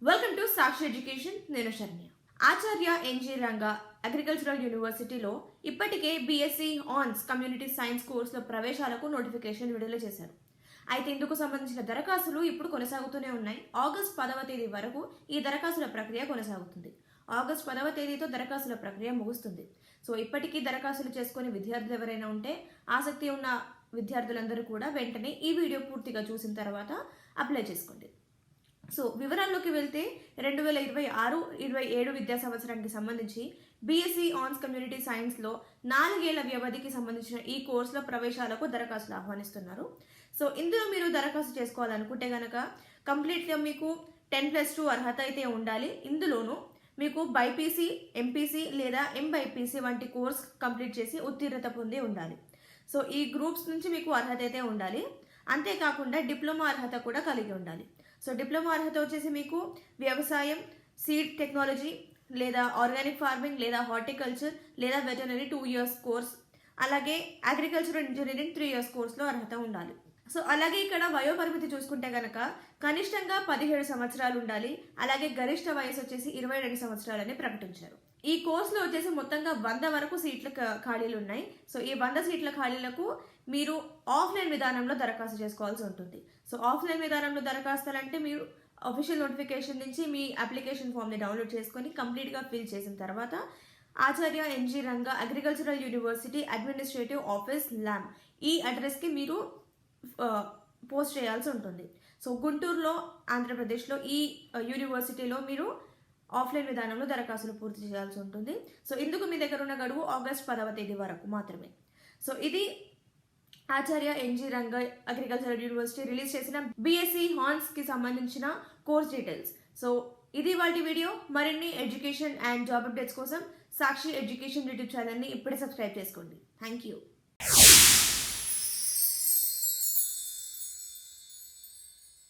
Welcome to Sakshi education. నేను శరణ్య. ఆచార్య NG Ranga agricultural యూనివర్సిటీలో ఇప్పటికే బీఎస్సీ ఆన్స్ కమ్యూనిటీ సైన్స్ కోర్సులో ప్రవేశాలకు నోటిఫికేషన్ విడుదల చేశారు. అయితే ఇందుకు సంబంధించిన దరఖాస్తులు ఇప్పుడు కొనసాగుతూనే ఉన్నాయి. ఆగస్టు 10వ తేదీ వరకు ఈ దరఖాస్తుల ప్రక్రియ కొనసాగుతుంది. ఆగస్టు 10వ తేదీతో దరఖాస్తుల ప్రక్రియ ముగుస్తుంది. సో ఇప్పటికీ దరఖాస్తులు చేసుకునే విద్యార్థులు ఎవరైనా ఉంటే ఆసక్తి ఉన్న విద్యార్థులందరూ కూడా వెంటనే ఈ వీడియో పూర్తిగా చూసిన తర్వాత అప్లై చేసుకోండి. సో వివరాల్లోకి వెళ్తే 2026-27 విద్యా సంవత్సరానికి సంబంధించి బీఎస్సీ ఆన్స్ కమ్యూనిటీ సైన్స్లో 4 ఏళ్ల వ్యవధికి సంబంధించిన ఈ కోర్సులో ప్రవేశాలకు దరఖాస్తులు ఆహ్వానిస్తున్నారు. సో ఇందులో మీరు దరఖాస్తు చేసుకోవాలనుకుంటే కనుక కంప్లీట్గా మీకు 10+2 అర్హత అయితే ఉండాలి. ఇందులోనూ మీకు బైపీసీ, ఎంపీసీ లేదా ఎంబైపీసీ వంటి కోర్స్ కంప్లీట్ చేసి ఉత్తీర్ణత పొంది ఉండాలి. సో ఈ గ్రూప్స్ నుంచి మీకు అర్హత అయితే ఉండాలి. అంతేకాకుండా డిప్లొమా అర్హత కూడా కలిగి ఉండాలి. సో డిప్లొమా అర్హత వచ్చేసి మీకు వ్యవసాయం, సీడ్ టెక్నాలజీ లేదా ఆర్గానిక్ ఫార్మింగ్ లేదా హార్టికల్చర్ లేదా వెటర్నరీ 2 years కోర్స్, అలాగే అగ్రికల్చరల్ ఇంజనీరింగ్ 3 years కోర్సులో అర్హత ఉండాలి. సో అలాగే ఇక్కడ వయోపరిమితి చూసుకుంటే కనుక కనిష్టంగా 17 సంవత్సరాలు ఉండాలి. అలాగే గరిష్ట వయసు వచ్చేసి 22 సంవత్సరాలని ప్రకటించారు. ఈ కోర్సులో వచ్చేసి మొత్తంగా 100 వరకు సీట్ల ఖాళీలు ఉన్నాయి. సో ఈ 100 సీట్ల ఖాళీలకు మీరు ఆఫ్లైన్ విధానంలో దరఖాస్తు చేసుకోవాల్సి ఉంటుంది. సో ఆఫ్లైన్ విధానంలో దరఖాస్తులు అంటే మీరు అఫీషియల్ నోటిఫికేషన్ నుంచి మీ అప్లికేషన్ ఫామ్ని డౌన్లోడ్ చేసుకొని కంప్లీట్గా ఫిల్ చేసిన తర్వాత Acharya NG Ranga agricultural university administrative office Lam ఈ అడ్రస్కి మీరు పోస్ట్ చేయాల్సి ఉంటుంది. సో గుంటూరులో, ఆంధ్రప్రదేశ్లో ఈ యూనివర్సిటీలో మీరు ఆఫ్లైన్ విధానంలో దరఖాస్తులు పూర్తి చేయాల్సి ఉంటుంది. సో ఇందుకు మీ దగ్గర ఉన్న గడువు ఆగస్టు 10వ తేదీ వరకు మాత్రమే. సో ఇది Acharya NG Ranga agricultural university release చేసిన బీఎస్సీ హాన్స్ కి సంబంధించిన కోర్స్ డీటెయిల్స్. సో ఇది వాటి వీడియో. మరిన్ని ఎడ్యుకేషన్ అండ్ జాబ్ అప్డేట్స్ కోసం సాక్షి ఎడ్యుకేషన్ యూట్యూబ్ ఛానల్ని ఇప్పుడే సబ్స్క్రైబ్ చేసుకోండి. Thank you.